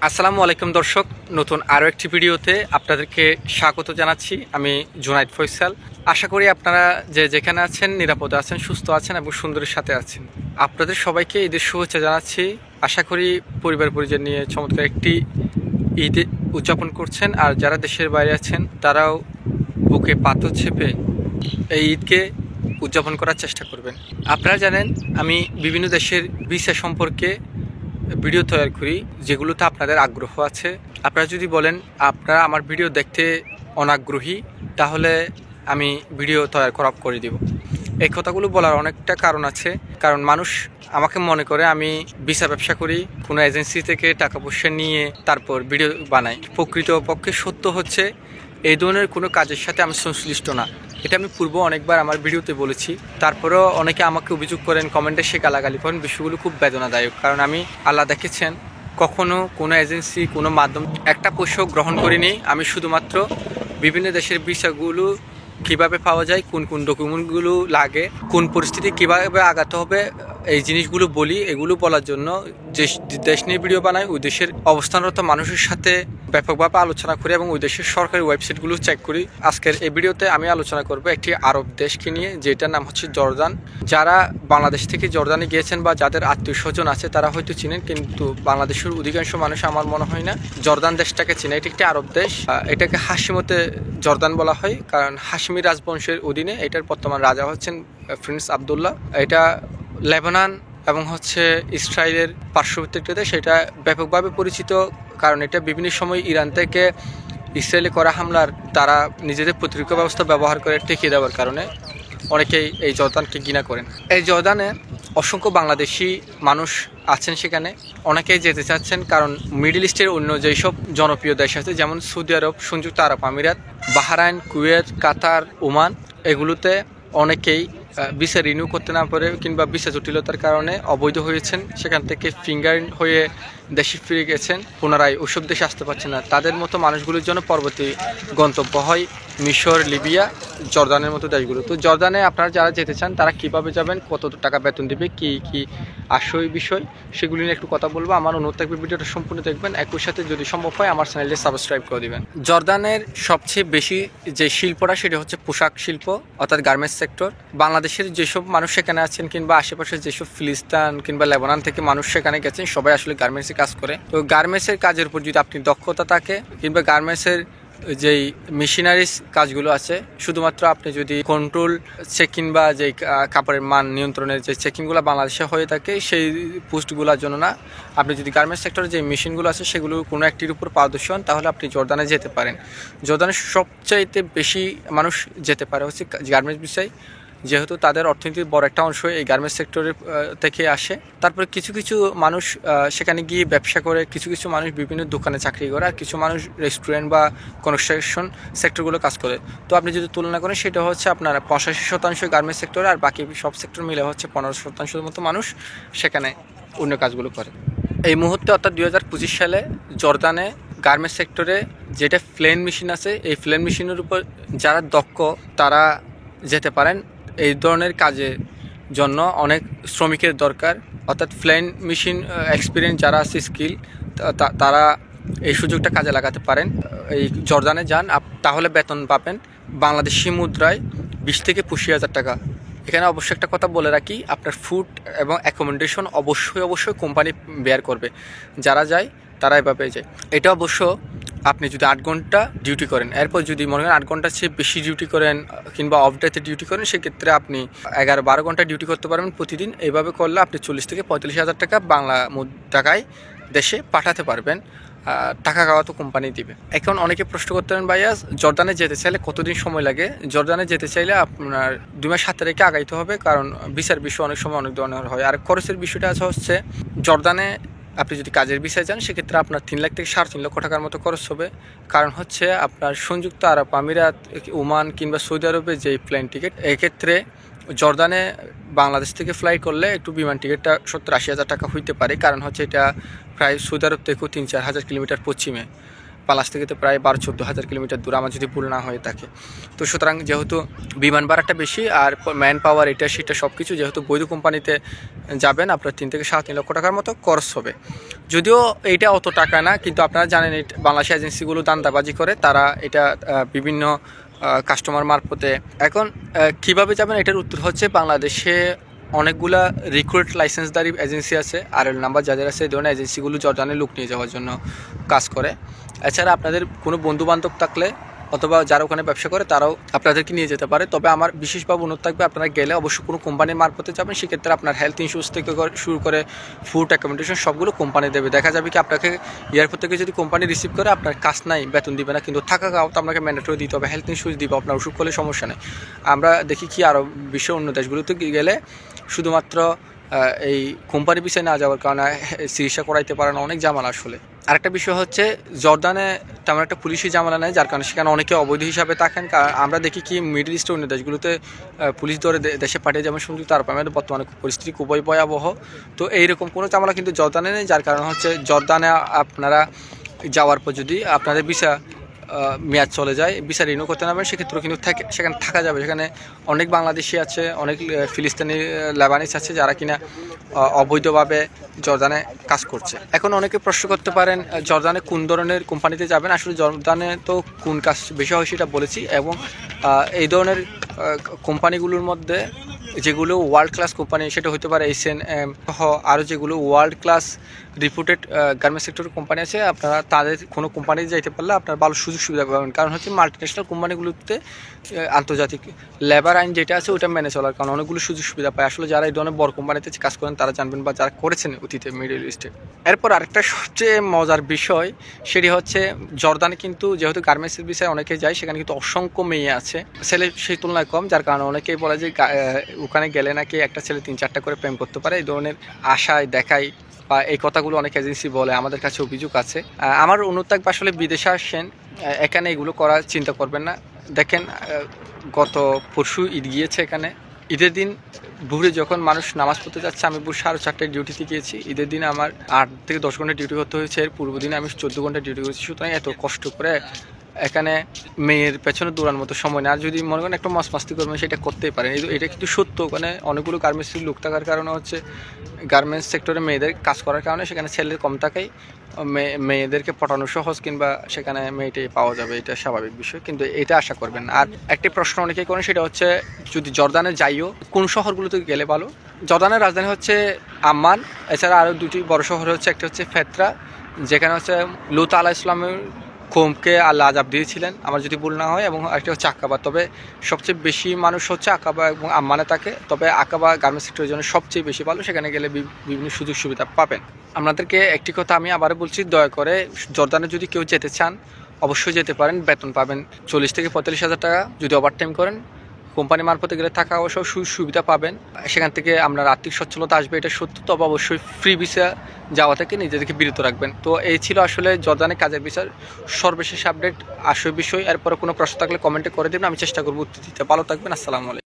আসসালামু আলাইকুম দর্শক, নতুন আরও একটি ভিডিওতে আপনাদেরকে স্বাগত জানাচ্ছি। আমি জুনাইদ ফয়সাল। আশা করি আপনারা যে যেখানে আছেন নিরাপদে আছেন, সুস্থ আছেন এবং সুন্দরের সাথে আছেন। আপনাদের সবাইকে ঈদের শুভেচ্ছা জানাচ্ছি। আশা করি পরিবার পরিজন নিয়ে চমৎকার একটি ঈদ উদযাপন করছেন, আর যারা দেশের বাইরে আছেন তারাও বুকে পাথর চেপে এই ঈদকে উদযাপন করার চেষ্টা করবেন। আপনারা জানেন আমি বিভিন্ন দেশের ভিসা সম্পর্কে ভিডিও তৈরি করি, যেগুলোতে আপনাদের আগ্রহ আছে। আপনারা যদি বলেন আপনারা আমার ভিডিও দেখতে অনাগ্রহী, তাহলে আমি ভিডিও তৈরি করে দিব। এই কথাগুলো বলার অনেকটা কারণ আছে, কারণ মানুষ আমাকে মনে করে আমি ভিসা ব্যবসা করি, কোনো এজেন্সি থেকে টাকা পয়সা নিয়ে তারপর ভিডিও বানাই। প্রকৃতপক্ষে সত্য হচ্ছে এই ধরনের কোনো কাজের সাথে আমি সংশ্লিষ্ট না। এটা আমি পূর্ব অনেকবার আমার ভিডিওতে বলেছি। তারপরেও অনেকে আমাকে অভিযোগ করেন, কমেন্টে সে গালাগালি করেন। বিষয়গুলো খুব বেদনাদায়ক, কারণ আমি আল্লাহ দেখেছেন কখনো কোনো এজেন্সি কোনো মাধ্যম একটা পয়সাও গ্রহণ করিনি। আমি শুধুমাত্র বিভিন্ন দেশের ভিসাগুলো কীভাবে পাওয়া যায়, কোন কোন ডকুমেন্টগুলো লাগে, কোন পরিস্থিতি কীভাবে আগাতে হবে, এই জিনিসগুলো বলি। এগুলো বলার জন্য যে দেশ নিয়ে ভিডিও বানাই, ওই দেশের অবস্থানরত মানুষের সাথে ব্যাপকভাবে আলোচনা করি এবং ওই দেশের সরকারি ওয়েবসাইটগুলো চেক করি। আজকের এই ভিডিওতে আমি আলোচনা করব একটি আরব দেশকে নিয়ে, যেটার নাম হচ্ছে জর্দান। যারা বাংলাদেশ থেকে জর্দানে গিয়েছেন বা যাদের আত্মীয় স্বজন আছে তারা হয়তো চিনেন, কিন্তু বাংলাদেশের অধিকাংশ মানুষ আমার মনে হয় না জর্দান দেশটাকে চিনে। এটি একটি আরব দেশ। এটাকে হাশিমতে জর্দান বলা হয়, কারণ হাশমি রাজবংশের অধীনে এটার বর্তমান রাজা হচ্ছেন প্রিন্স আবদুল্লাহ। এটা লেবানন এবং ইসরায়েলের পার্শ্ববর্তী একটা দেশ। এটা ব্যাপকভাবে পরিচিত, কারণ এটা বিভিন্ন সময় ইরান থেকে ইসরায়েলে করা হামলার তারা নিজেদের প্রতিরক্ষা ব্যবস্থা ব্যবহার করে ঠেকিয়ে দেওয়ার কারণে অনেকেই এই জর্দানকে ঘৃণা করেন। এই জর্দানে অসংখ্য বাংলাদেশি মানুষ আছেন, সেখানে অনেকেই যেতে চাচ্ছেন, কারণ মিডল ইস্টের অন্য যেসব জনপ্রিয় দেশ আছে, যেমন সৌদি আরব, সংযুক্ত আরব আমিরাত, বাহরাইন, কুয়েত, কাতার, ওমান, এগুলোতে অনেকেই ভিসা রিনিউ করতে না পারে কিংবা ভিসা জটিলতার কারণে অবৈধ হয়েছেন, সেখান থেকে ফিঙ্গার হয়ে দেশে ফিরে গেছেন, পুনরায় ওসব দেশে আসতে পারছেন না। তাদের মতো মানুষগুলোর জন্য পরবর্তী গন্তব্য হয় মিশর, লিবিয়া, জর্দানের মতো দেশগুলো। তো জর্দানে আপনারা যারা যেতে চান তারা কিভাবে যাবেন, কত টাকা বেতন দেবে, কি কি আসল বিষয়, সেগুলি নিয়ে একটু কথা বলবো। আমার অনুরোধ থাকবে ভিডিওটা সম্পূর্ণ দেখবেন, একই সাথে যদি সম্ভব হয় আমার চ্যানেলটি সাবস্ক্রাইব করে দিবেন। জর্দানের সবচেয়ে বেশি যে শিল্পটা সেটা হচ্ছে পোশাক শিল্প, অর্থাৎ গার্মেন্টস সেক্টর। বাংলাদেশের যেসব মানুষ সেখানে আছেন কিংবা আশেপাশে যেসব ফিলিস্তিন কিংবা লেবানন থেকে মানুষ সেখানে গেছেন, সবাই আসলে গার্মেন্টসে কাজ করে। তো গার্মেন্টসের কাজের উপর যদি আপনি দক্ষতা থাকে কিংবা গার্মেন্টসের যেই মেশিনারিজ কাজগুলো আছে, শুধুমাত্র আপনি যদি কন্ট্রোল চেকিং বা যেই কাপড়ের মান নিয়ন্ত্রণের যে চেকিংগুলো বাংলাদেশে হয়ে থাকে সেই পোস্টগুলোর জন্য না, আপনি যদি গার্মেন্টস সেক্টরে যে মেশিনগুলো আছে সেগুলো কোনো একটির উপর পারদর্শী হন, তাহলে আপনি জর্দানে যেতে পারেন। জর্দানে সবচাইতে বেশি মানুষ যেতে পারে হচ্ছে গার্মেন্টস বিষয়, যেহেতু তাদের অর্থনীতির বড় একটা অংশ এই গার্মেন্টস সেক্টরের থেকে আসে। তারপরে কিছু কিছু মানুষ সেখানে গিয়ে ব্যবসা করে, কিছু কিছু মানুষ বিভিন্ন দোকানে চাকরি করে, আর কিছু মানুষ রেস্টুরেন্ট বা কনস্ট্রাকশন সেক্টরগুলো কাজ করে। তো আপনি যদি তুলনা করেন সেটা হচ্ছে আপনার 85% গার্মেন্টস সেক্টরে, আর বাকি সব সেক্টর মিলে হচ্ছে 15% মতো মানুষ সেখানে অন্য কাজগুলো করে। এই মুহূর্তে অর্থাৎ 2025 সালে জর্দানে গার্মেন্টস সেক্টরে যেটা ফ্লেন মেশিন আছে, এই ফ্লেন মেশিনের উপর যারা দক্ষ তারা যেতে পারেন। এই ধরনের কাজের জন্য অনেক শ্রমিকের দরকার, অর্থাৎ ফ্লেন মেশিন এক্সপিরিয়েন্স যারা আছে, স্কিল, তারা এই সুযোগটা কাজে লাগাতে পারেন। এই জর্দানে যান, তাহলে বেতন পাবেন বাংলাদেশি মুদ্রায় 20 থেকে 25,000 টাকা। এখানে অবশ্যই একটা কথা বলে রাখি, আপনার ফুড এবং অ্যাকোমোডেশন অবশ্যই কোম্পানি বেয়ার করবে। যারা যায় তারা এভাবে যায়। এটা অবশ্য আপনি যদি 8 ঘন্টা ডিউটি করেন, এরপর যদি মনে করেন 8 ঘন্টার চেয়ে বেশি ডিউটি করেন কিংবা অফ ডেতে ডিউটি করেন, সেক্ষেত্রে আপনি 11-12 ঘন্টা ডিউটি করতে পারবেন প্রতিদিন। এইভাবে করলে আপনি 40 থেকে 45,000 টাকা বাংলা টাকায় দেশে পাঠাতে পারবেন। টাকা খাওয়া তো কোম্পানি দিবে। এখন অনেকে প্রশ্ন করতে পারেন, ভাইয়া জর্দানে যেতে চাইলে কতদিন সময় লাগে? জর্দানে যেতে চাইলে আপনার 2 মাস হাতে রেখে আগাইতে হবে, কারণ ভিসার বিষয় অনেক সময় অনেক ধরনের হয়। আর খরচের বিষয়টা হচ্ছে জর্দানে আপনি যদি কাজের বিষয়ে যান, সেক্ষেত্রে আপনার 3 লাখ থেকে 3.5 লক্ষ টাকার মতো খরচ হবে। কারণ হচ্ছে আপনার সংযুক্ত আরব আমিরাত, ওমান কিংবা সৌদি আরবে যে প্লেন টিকিট, এক্ষেত্রে জর্দানে বাংলাদেশ থেকে ফ্লাই করলে একটু বিমান টিকিটটা 70-80 হাজার টাকা হইতে পারে, কারণ হচ্ছে এটা প্রায় সৌদি আরব থেকেও 3-4 হাজার কিলোমিটার পশ্চিমে। বাংলাদেশ থেকে তো প্রায় 12-14 হাজার কিলোমিটার দূর আমার যদি ভুল না হয়ে থাকে। তো সুতরাং যেহেতু বিমান ভাড়াটা বেশি আর ম্যান পাওয়ার এটা সেটা সব কিছু যেহেতু বৈধ কোম্পানিতে যাবেন, আপনার 3 থেকে 3.5 লক্ষ টাকার মতো খরচ হবে। যদিও এইটা অত টাকা না, কিন্তু আপনারা জানেন বাংলাদেশ এজেন্সিগুলো দান্দাবাজি করে, তারা এটা বিভিন্ন কাস্টমার মারফতে। এখন কিভাবে যাবেন এটার উত্তর হচ্ছে বাংলাদেশে অনেকগুলা রিক্রুট লাইসেন্সদারি এজেন্সি আছে, RL নাম্বার যাদের আছে, এই ধরনের এজেন্সিগুলো জর্ডানে লোক নিয়ে যাওয়ার জন্য কাজ করে। এছাড়া আপনাদের কোনো বন্ধুবান্ধব থাকলে অথবা যারা ওখানে ব্যবসা করে তারাও আপনাদেরকে নিয়ে যেতে পারে। তবে আমার বিশেষভাবে অনুরোধ থাকবে, আপনারা গেলে অবশ্যই কোনো কোম্পানির মারফতে যাবেন। সেক্ষেত্রে আপনার হেলথ ইন্স্যুরেন্স থেকে শুরু করে ফুড অ্যাকোমোডেশন সবগুলো কোম্পানি দেবে। দেখা যাবে কি আপনাকে এয়ারপোর্ট থেকে যদি কোম্পানি রিসিভ করে আপনার কাজ নাই, বেতন দিবে না, কিন্তু থাকা খাওয়া তো আপনাকে ম্যান্ডেটরি দিতে হবে, হেলথ ইন্স্যুরেন্স দিবে, আপনার অসুখ করলে সমস্যা নেই। আমরা দেখি কি আরও বিশ্বের অন্য দেশগুলোতে গেলে শুধুমাত্র এই কোম্পানি পিছিয়ে না যাওয়ার কারণে চিকিৎসা করাইতে পারে না, অনেক ঝামেলা আসলে। আরেকটা বিষয় হচ্ছে জর্ডানে তেমন একটা পুলিশি ঝামেলা নেই, যার কারণে সেখানে অনেকে অবৈধ হিসাবে থাকেন। আমরা দেখি কি মিডল ইস্টের অন্য দেশগুলোতে পুলিশ ধরে দেশে পাঠিয়ে যেমন সংযুক্ত আরব আমিরাতে বর্তমানে পরিস্থিতি খুবই ভয়াবহ। তো এইরকম কোনো ঝামেলা কিন্তু জর্ডানে নেই, যার কারণ হচ্ছে জর্ডানে আপনারা যাওয়ার পর যদি আপনাদের ভিসা মেয়াদ চলে যায়, ভিসা রিনিউ করতে নেবেন, সেক্ষেত্রেও কিন্তু সেখানে থাকা যাবে। সেখানে অনেক বাংলাদেশি আছে, অনেক ফিলিস্তিনি লেবানিস আছে যারা কিনা অবৈধভাবে জর্ডানে কাজ করছে। এখন অনেকে প্রশ্ন করতে পারেন জর্ডানে কোন ধরনের কোম্পানিতে যাবেন। আসলে জর্ডানে তো কোন কাজ বেশি হয় সেটা বলেছি, এবং এই ধরনের কোম্পানিগুলোর মধ্যে যেগুলো ওয়ার্ল্ড ক্লাস কোম্পানি সেটা হতে পারে H&M সহ আরও যেগুলো ওয়ার্ল্ড ক্লাস রিপুটেড গার্মেন্টস সেক্টরের কোম্পানি আছে, আপনারা তাদের কোনো কোম্পানি যাইতে পারলে আপনার ভালো সুযোগ সুবিধা পাবেন। কারণ হচ্ছে মাল্টিন্যাশনাল কোম্পানিগুলোতে আন্তর্জাতিক লেবার আইন যেটা আছে ওটা মেনে চলার কারণে অনেকগুলো সুযোগ সুবিধা পায়। আসলে যারা এই ধরনের বড় কোম্পানিতে কাজ করেন তারা জানবেন, বা যারা করেছেন অতীতে মিডল ইস্টে। এরপর আরেকটা সবচেয়ে মজার বিষয় সেটি হচ্ছে জর্ডানে কিন্তু যেহেতু গার্মেন্টসের বিষয়ে অনেকে যায়, সেখানে কিন্তু অসংখ্য মেয়ে আছে, ছেলে সেই তুলনায় কম, যার কারণে অনেকেই বলে যে ওখানে গেলে নাকি একটা ছেলে 3-4টা করে প্রেম করতে পারে। এই ধরনের আশায় দেখায় বা এই কথাগুলো অনেক এজেন্সি বলে, আমাদের কাছে অভিযোগ আছে। আমার অনুরোধ থাকবে আসলে বিদেশে আসেন, এখানে এগুলো করার চিন্তা করবেন না। দেখেন গত পরশু ঈদ গিয়েছে, এখানে ঈদের দিন ভোরে যখন মানুষ নামাজ পড়তে যাচ্ছে, আমি ভোর 4:30টায় ডিউটিতে গিয়েছি। ঈদের দিন আমার 8 থেকে 10 ঘন্টা ডিউটি করতে হয়েছে, এর পূর্ব দিনে আমি 14 ঘন্টা ডিউটি করেছি। সুতরাং এত কষ্ট করে এখানে মেয়ের পেছনে দৌড়ানোর মতো সময় না। আর যদি মনে করেন একটু মাস্তি করবেন সেটা করতেই পারেন, এটা কিন্তু সত্য। ওখানে অনেকগুলো গার্মেন্টসের লোক থাকার কারণে হচ্ছে গার্মেন্টস সেক্টরে মেয়েদের কাজ করার কারণে সেখানে ছেলে কম থাকায় মেয়েদেরকে পটানো সহজ, কিংবা সেখানে মেয়েটাই পাওয়া যাবে, এটা স্বাভাবিক বিষয়, কিন্তু এটা আশা করবেন। আর একটি প্রশ্ন অনেকেই করেন, সেটা হচ্ছে যদি জর্ডানে যাইও কোন শহরগুলোতে গেলে ভালো। জর্ডানের রাজধানী হচ্ছে আম্মান, এছাড়া আরও দুটি বড় শহর হচ্ছে, একটা হচ্ছে ফেত্রা, যেখানে হচ্ছে লুত আলাইহিস সালামের কোমকে আল্লাহ আযাব দিয়েছিলেন আমার যদি ভুল না হয়, এবং একটা হচ্ছে আকাবা। তবে সবচেয়ে বেশি মানুষ হচ্ছে আকাবা এবং আম্মানে থাকে, তবে আকাবা গার্মেন্টস সেক্টরের জন্য সবচেয়ে বেশি ভালো, সেখানে গেলে বিভিন্ন সুযোগ সুবিধা পাবেন। আপনাদেরকে একটি কথা আমি আবারও বলছি, দয়া করে জর্ডানে যদি কেউ যেতে চান অবশ্যই যেতে পারেন, বেতন পাবেন 40 থেকে 45 হাজার টাকা। যদি ওভারটাইম করেন কোম্পানি মারফতে গেলে থাকা অবশ্য সুবিধা পাবেন, সেখান থেকে আপনার আর্থিক সচ্ছলতা আসবে, এটা সত্য। তবে অবশ্যই ফ্রি ভিসা যাওয়া থেকে নিজেদেরকে বিরত রাখবেন। তো এই ছিল আসলে জর্ডানে কাজের বিষয় সর্বশেষ আপডেট আসল বিষয়। এরপরে কোনো প্রশ্ন থাকলে কমেন্টে করে দেবেন, আমি চেষ্টা করবো উত্তর দিতে। ভালো থাকবেন, আসসালামু আলাইকুম।